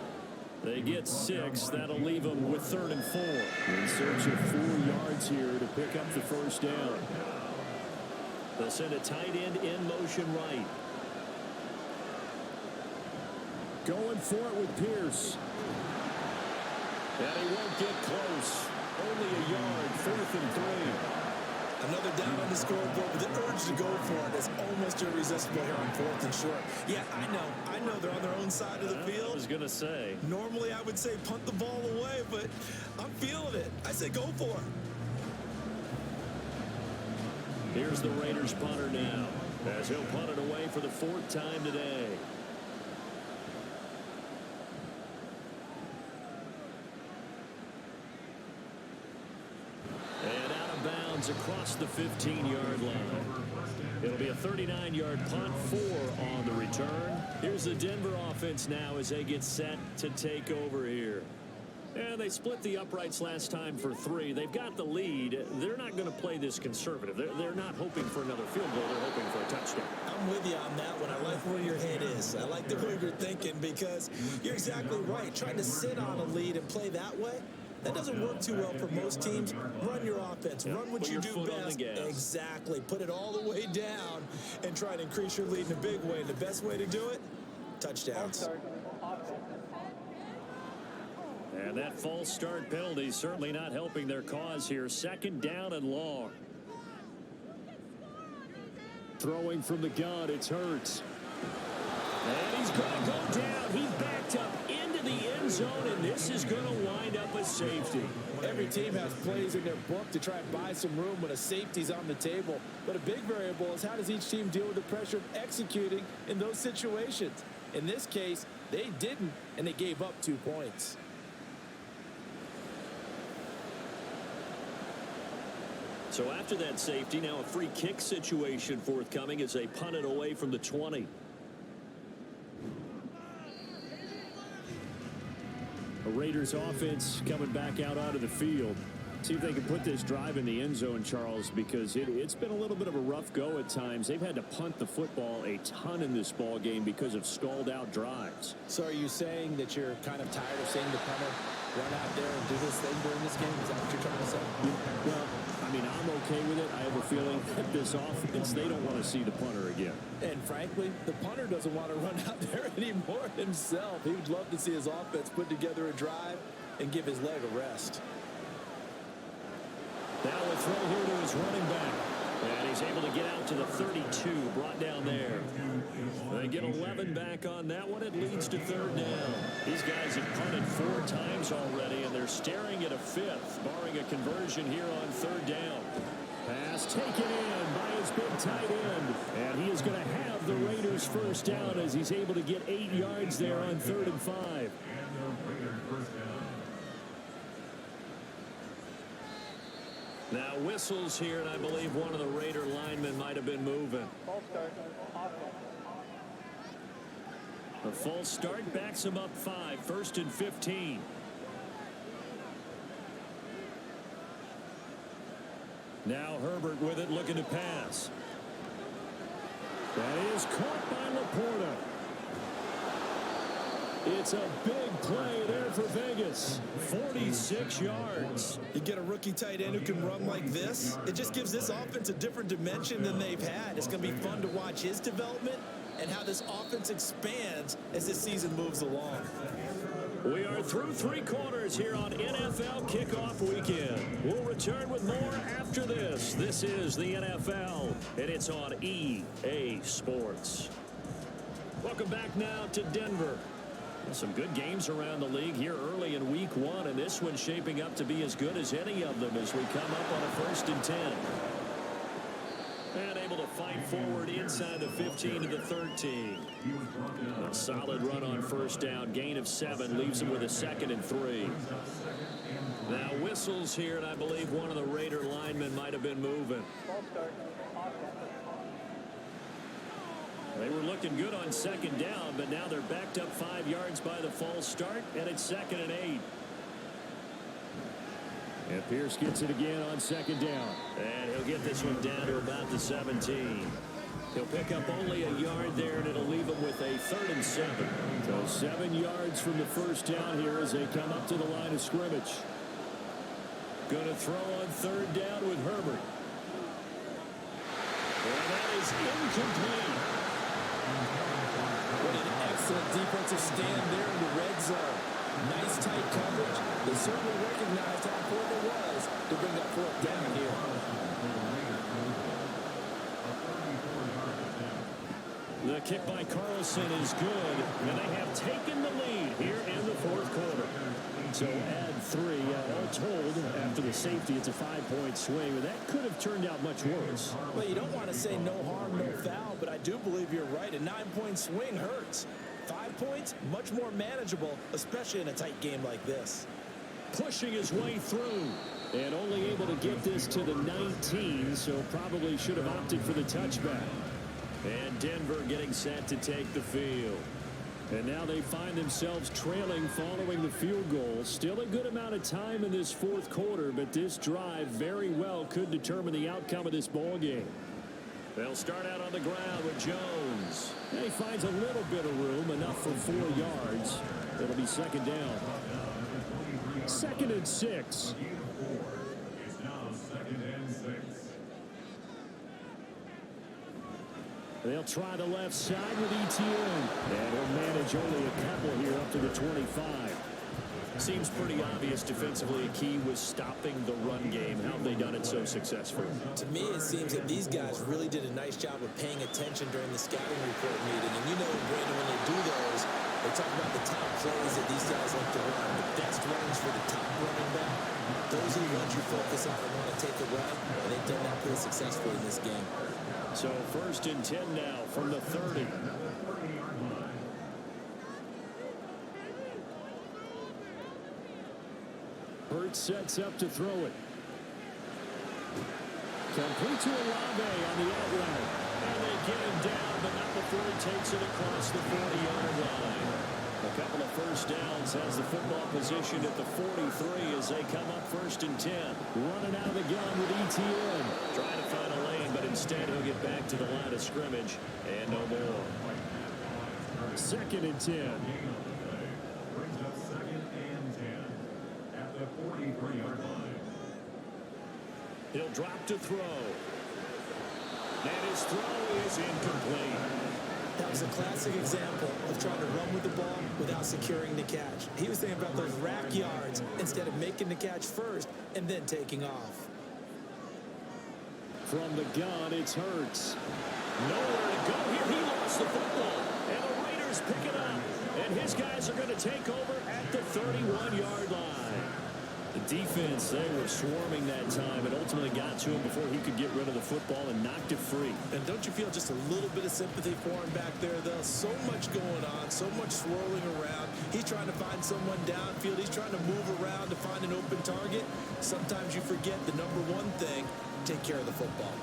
They get 6. That'll leave them with 3rd and 4. In search of 4 yards here to pick up the 1st down. They'll send a tight end in motion right. Going for it with Pierce. And he won't get close. Only a yard, 4th and 3. Another down on the scoreboard, but the urge to go for it is almost irresistible here on 4th and short. Yeah, I know they're on their own side of the field. I was going to say. Normally I would say punt the ball away, but I'm feeling it. I say go for it. Here's the Raiders punter now, as he'll punt it away for the 4th time today. And out of bounds across the 15-yard line. It'll be a 39-yard punt, 4 on the return. Here's the Denver offense now as they get set to take over here. And they split the uprights last time for 3. They've got the lead. They're not going to play this conservative. They're not hoping for another field goal. They're hoping for a touchdown. I'm with you on that one. I like where your head is. I like the way you're thinking because you're exactly right. Trying to sit on a lead and play that way, that doesn't work too well for most teams. Run your offense. Run what you do best. Exactly. Put it all the way down and try to increase your lead in a big way. And the best way to do it, touchdowns. And that false start penalty certainly not helping their cause here. 2nd down and long. Throwing from the gun, it's Hurts. And he's going to go down. He backed up into the end zone, and this is going to wind up a safety. Every team has plays in their book to try and buy some room when a safety's on the table. But a big variable is how does each team deal with the pressure of executing in those situations. In this case, they didn't, and they gave up 2 points. So after that safety, now a free kick situation forthcoming as they punt it away from the 20. A Raiders offense coming back out onto the field. See if they can put this drive in the end zone, Charles, because it's been a little bit of a rough go at times. They've had to punt the football a ton in this ball game because of stalled out drives. So are you saying that you're kind of tired of seeing the punter run out there and do this thing during this game? Is that what you're trying to say? Well, I mean, I'm okay with it. I have a feeling that this offense, they don't want to see the punter again. And frankly, the punter doesn't want to run out there anymore himself. He would love to see his offense put together a drive and give his leg a rest. Now a throw here to his running back. And he's able to get out to the 32, brought down there. They get 11 back on that one. It leads to 3rd down. These guys have punted 4 times already, and they're staring at a 5th, barring a conversion here on 3rd down. Pass taken in by his big tight end. And he is going to have the Raiders' 1st down as he's able to get 8 yards there on 3rd and 5. Now whistles here, and I believe one of the Raider linemen might have been moving. A false start backs him up 5, 1st and 15. Now Herbert with it, looking to pass. That is caught by Laporta. It's a big play there for Vegas. 46 yards. You get a rookie tight end who can run like this. It just gives this offense a different dimension than they've had. It's going to be fun to watch his development and how this offense expands as this season moves along. We are through 3 quarters here on NFL Kickoff Weekend. We'll return with more after this. This is the NFL, and it's on EA Sports. Welcome back now to Denver. Some good games around the league here early in week 1, and this one's shaping up to be as good as any of them as we come up on a 1st and 10. And able to fight forward inside the 15 to the 13. A solid run on 1st down, gain of 7, leaves him with a 2nd and 3. Now whistles here, and I believe one of the Raider linemen might have been moving. They were looking good on 2nd down, but now they're backed up 5 yards by the false start, and it's 2nd and 8. And Pierce gets it again on 2nd down. And he'll get this one down to about the 17. He'll pick up only a yard there, and it'll leave him with a 3rd and 7. So 7 yards from the 1st down here as they come up to the line of scrimmage. Going to throw on 3rd down with Herbert. And that is incomplete. What an excellent defensive stand there in the red zone. Nice tight coverage. They certainly recognized how important it was to bring that fourth down here. The kick by Carlson is good, and they have taken the lead here in the fourth quarter. So add 3. All told, after the safety, it's a 5-point swing. But that could have turned out much worse. Well, you don't want to say no harm, no foul, but I do believe you're right. A 9-point swing hurts. 5 points, much more manageable, especially in a tight game like this. Pushing his way through, and only able to get this to the 19, so probably should have opted for the touchback. And Denver getting set to take the field. And now they find themselves trailing following the field goal. Still a good amount of time in this fourth quarter, but this drive very well could determine the outcome of this ball game. They'll start out on the ground with Jones. And he finds a little bit of room, enough for 4 yards. It'll be second down. 2nd and 6. It's now 2nd and 6. They'll try the left side with ETN. And he'll manage only a couple here up to the 25. Seems pretty obvious defensively a key was stopping the run game. How have they done it so successfully? To me, it seems that these guys really did a nice job of paying attention during the scouting report meeting. And you know, Brandon, when they do those, they talk about the top plays that these guys like to run, the best runs for the top running back. Those are the ones you focus on and want to take a run, and they've done that pretty successfully in this game. So 1st and 10 now from the 30. Hurts sets up to throw it. Complete to Olave on the out route. And they get him down, but not before he takes it across the 40-yard line. A couple of first downs has the football position at the 43 as they come up 1st and 10. Running out of the gun with ETN. Trying to find a lane, but instead he'll get back to the line of scrimmage. And no more. 2nd and 10. Brings up 2nd and 10 at the 43-yard line. He'll drop to throw. And his throw is incomplete. That was a classic example of trying to run with the ball without securing the catch. He was thinking about those rack yards instead of making the catch first and then taking off. From the gun, it's Hurts. Nowhere to go here. He lost the football. And the Raiders pick it up. And his guys are going to take over at the 31-yard line. The defense, they were swarming that time and ultimately got to him before he could get rid of the football and knocked it free. And don't you feel just a little bit of sympathy for him back there, though? So much going on, so much swirling around. He's trying to find someone downfield. He's trying to move around to find an open target. Sometimes you forget the number one thing, take care of the football.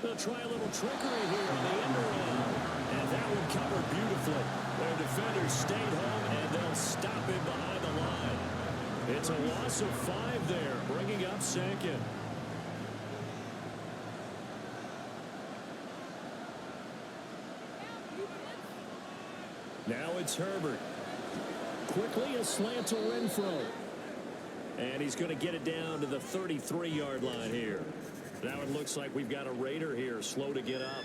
They'll try a little trickery here on the end around. And that one covered beautifully. Their defenders stayed home, and they'll stop it behind the line. It's a loss of 5 there, bringing up 2nd. Now it's Herbert. Quickly a slant to Renfro. And he's going to get it down to the 33-yard line here. Now it looks like we've got a Raider here, slow to get up.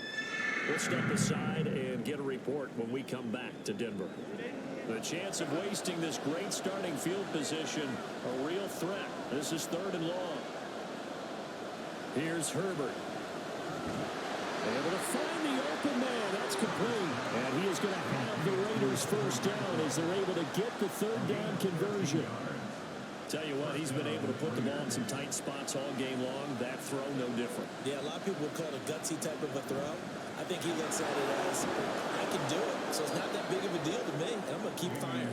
We'll step aside and get a report when we come back to Denver. The chance of wasting this great starting field position, a real threat. This is 3rd and long. Here's Herbert. Able to find the open man. That's complete. And he is going to have the Raiders first down as they're able to get the 3rd down conversion. Tell you what, he's been able to put the ball in some tight spots all game long. That throw, no different. Yeah, a lot of people would call it a gutsy type of a throw. I think he looks at it as, I can do it. So it's not that big of a deal to me. I'm going to keep firing.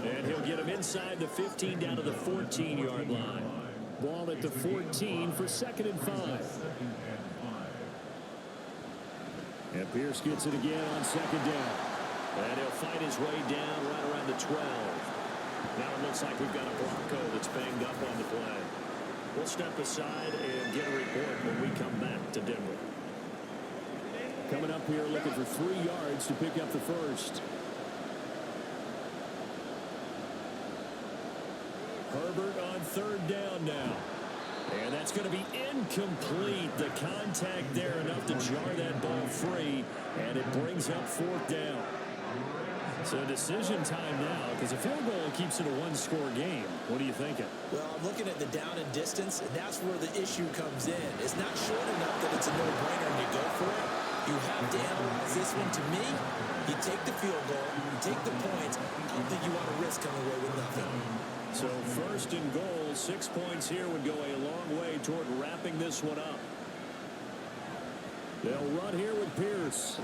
And he'll get him inside the 15 down to the 14-yard line. Ball at the 14 for 2nd and 5. And Pierce gets it again on 2nd down. And he'll fight his way down right around the 12. Now it looks like we've got a Bronco that's banged up on the play. We'll step aside and get a report when we come back to Denver. Coming up here looking for 3 yards to pick up the first. Herbert on 3rd down now. And that's going to be incomplete. The contact there enough to jar that ball free, and it brings up fourth down. So decision time now, because a field goal keeps it a one-score game. What are you thinking? Well, I'm looking at the down and distance, and that's where the issue comes in. It's not short enough that it's a no-brainer and you go for it. You have to analyze this one. To me, you take the field goal, you take the points. I don't think you want to risk coming away with nothing. So first and goal, 6 points here would go a long way toward wrapping this one up. They'll run here with Pierce.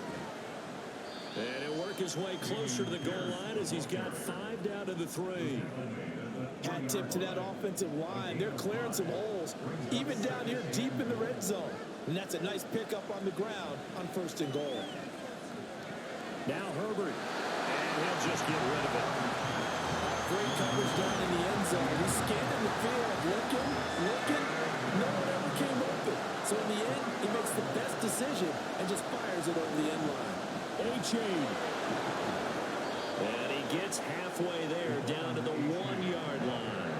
And he'll work his way closer to the goal line as he's got 5 down to the 3. Hat tip to that offensive line. They're clearing some holes, even down here deep in the red zone. And that's a nice pickup on the ground on first and goal. Now Herbert. And he'll just get rid of it. Great coverage down in the end zone. He's scanning the field, looking. No one ever came open. So in the end, he makes the best decision and just fires it over the end line. A-chain. And he gets halfway there down to the 1-yard line.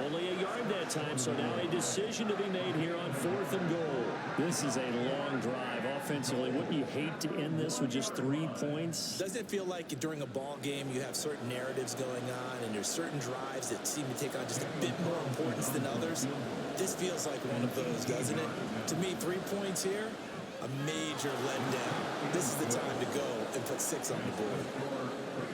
Only a yard that time, so now a decision to be made here on fourth and goal. This is a long drive offensively. Wouldn't you hate to end this with just 3 points? Doesn't it feel like during a ball game you have certain narratives going on and there's certain drives that seem to take on just a bit more importance than others? This feels like one of those, doesn't it? To me, 3 points here, a major letdown. This is the time to go and put 6 on the board.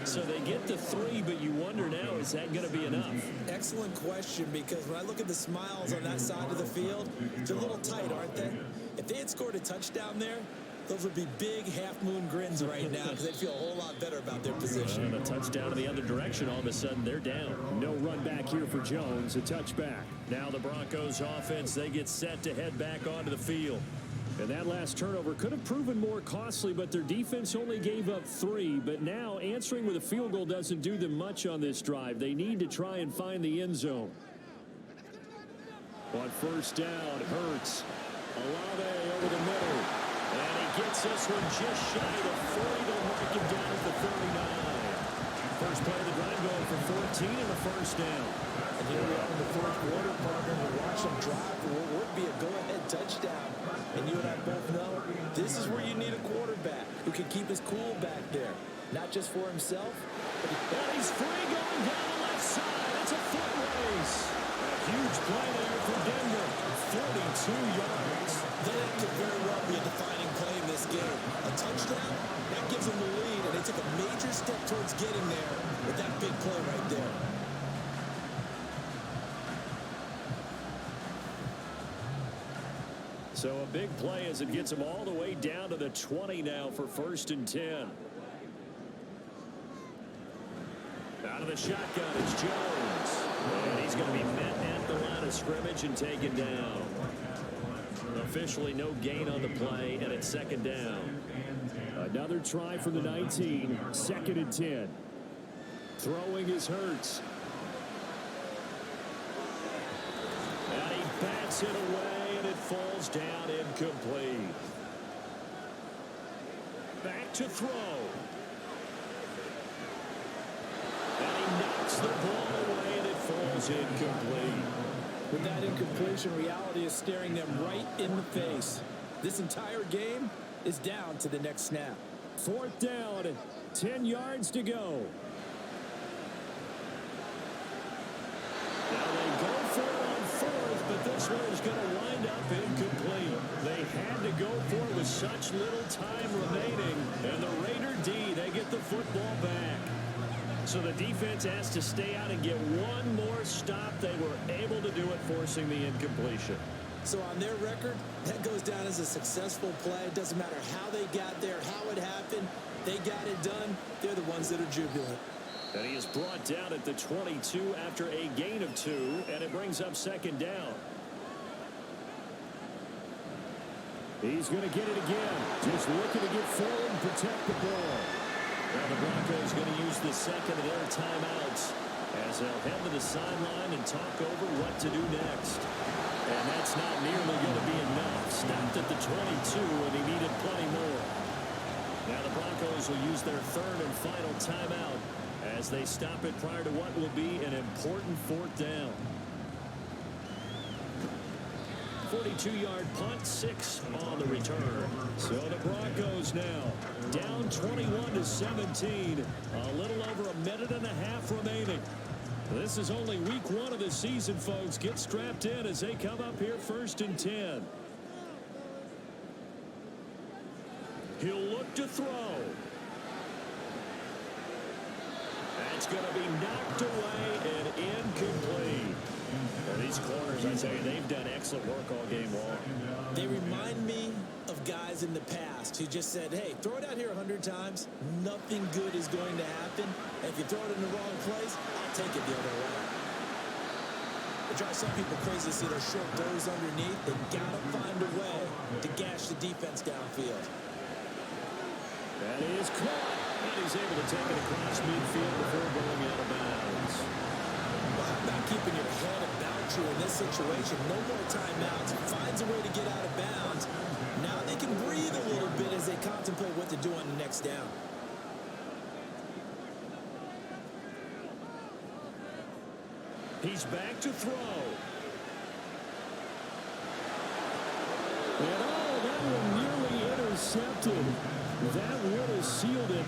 So they get the 3, but you wonder now, is that going to be enough? Excellent question, because when I look at the smiles on that side of the field, they're a little tight, aren't they? If they had scored a touchdown there, those would be big half-moon grins right now because they'd feel a whole lot better about their position. And a touchdown in the other direction, all of a sudden they're down. No run back here for Jones, a touchback. Now the Broncos offense, they get set to head back onto the field. And that last turnover could have proven more costly, but their defense only gave up 3. But now answering with a field goal doesn't do them much on this drive. They need to try and find the end zone. On first down, Hurts. Olave over the middle. And he gets this one just shy of 40 to mark him down at the 39. First play of the drive going for 14 and a first down. And here we are in the fourth quarter, partner. We watch them drive for what would be a go-ahead touchdown. And you and I both know this is where you need a quarterback who can keep his cool back there. Not just for himself, but he's free going down the left side. It's a foot race. A huge play there for Denver. 42 yards. That could very well be a defining play in this game. A touchdown, that gives them the lead, and they took a major step towards getting there with that big play right there. So a big play as it gets them all the way down to the 20 now for first and 10. Out of the shotgun, it's Jones. And he's going to be met at the line of scrimmage and taken down. Officially no gain on the play, and it's second down. Another try from the 19. Second and 10. Throwing is Hurts. And he bats it away, and it falls down incomplete. Back to throw. And he knocks the ball away, and it falls incomplete. With that incompletion, reality is staring them right in the face. This entire game is down to the next snap. Fourth down, 10 yards to go. Now they go for it on fourth, but this one is going to wind up incomplete. They had to go for it with such little time remaining. And the Raider D, they get the football back. So the defense has to stay out and get one more stop. They were able to do it, forcing the incompletion. So on their record, that goes down as a successful play. It doesn't matter how they got there, how it happened. They got it done. They're the ones that are jubilant. And he is brought down at the 22 after a gain of 2, and it brings up second down. He's going to get it again. Just looking to get forward and protect the ball. Now the Broncos going to use the second of their timeouts as they'll head to the sideline and talk over what to do next. And that's not nearly going to be enough. Stopped at the 22, and he needed plenty more. Now the Broncos will use their third and final timeout as they stop it prior to what will be an important fourth down. 42-yard punt, 6 on the return. So the Broncos now down 21-17. A little over a minute and a half remaining. This is only week 1 of the season, folks. Get strapped in as they come up here 1st and 10. He'll look to throw. That's going to be knocked away and incomplete. Well, these corners, I tell you, they've done excellent work all game long. They remind me of guys in the past who just said, hey, throw it out here 100 times. Nothing good is going to happen. And if you throw it in the wrong place, I'll take it the other way. It drives some people crazy to see those short throws underneath. They've got to find a way to gash the defense downfield. That is caught. And he's able to take it across midfield before going out of bounds. Well, how about keeping your head about you in this situation? No more timeouts. Finds a way to get out of bounds. Now they can breathe a little bit as they contemplate what to do on the next down. He's back to throw. And that one nearly intercepted. That would have sealed it.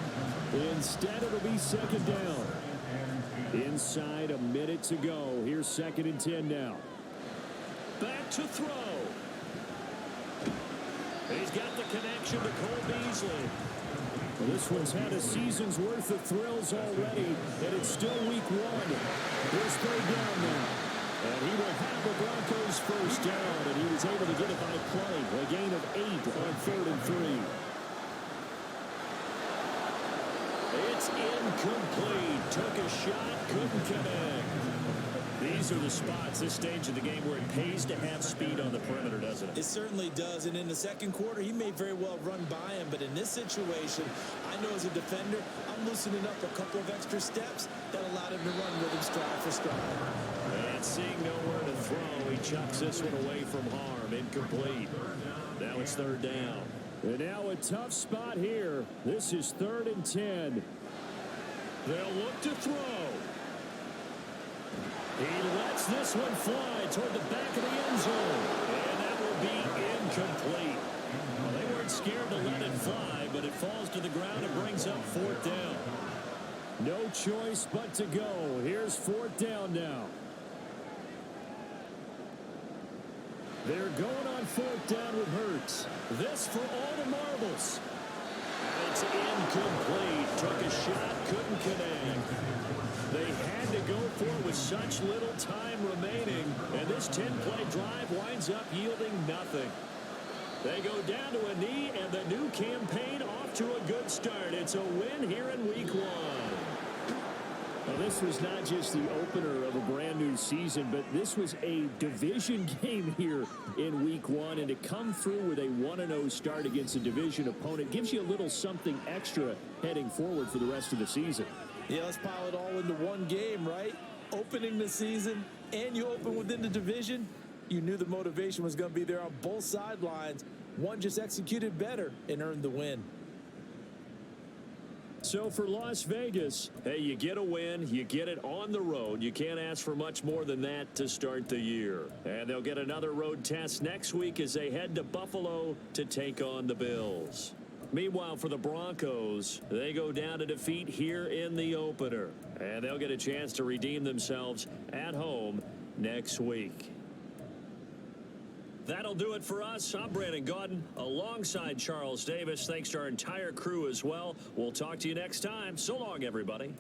Instead, it'll be 2nd down. Inside a minute to go. Here's 2nd and 10 now. Back to throw. He's got the connection to Cole Beasley. Well, this one's had a season's worth of thrills already, and it's still week 1. Here's 3rd down now. And he will have the Broncos 1st down, and he was able to get it by play. A gain of 8 on 3rd and 3. It's incomplete. Took a shot, couldn't connect. These are the spots, this stage of the game, where it pays to have speed on the perimeter, doesn't it? It certainly does. And in the 2nd quarter, he may very well run by him. But in this situation, I know as a defender, I'm loosening up a couple of extra steps that allowed him to run with him stride for stride. And seeing nowhere to throw, he chucks this one away from harm. Incomplete. Now it's 3rd down. And now a tough spot here. This is 3rd and 10. They'll look to throw. He lets this one fly toward the back of the end zone. And that will be incomplete. Well, they weren't scared to let it fly, but it falls to the ground and brings up 4th down. No choice but to go. Here's 4th down now. They're going on 4th down with Hurts. This for all the marbles. It's incomplete. Took a shot, couldn't connect. They had to go for it with such little time remaining, and this 10-play drive winds up yielding nothing. They go down to a knee, and the new campaign off to a good start. It's a win here in week 1. Well, this was not just the opener of a brand new season, but this was a division game here in week 1. And to come through with a 1-0 start against a division opponent gives you a little something extra heading forward for the rest of the season. Yeah, let's pile it all into one game, right? Opening the season, and you open within the division. You knew the motivation was going to be there on both sidelines. One just executed better and earned the win. So for Las Vegas, hey, you get a win, you get it on the road. You can't ask for much more than that to start the year. And they'll get another road test next week as they head to Buffalo to take on the Bills. Meanwhile, for the Broncos, they go down to defeat here in the opener. And they'll get a chance to redeem themselves at home next week. That'll do it for us. I'm Brandon Gaudin alongside Charles Davis. Thanks to our entire crew as well. We'll talk to you next time. So long, everybody.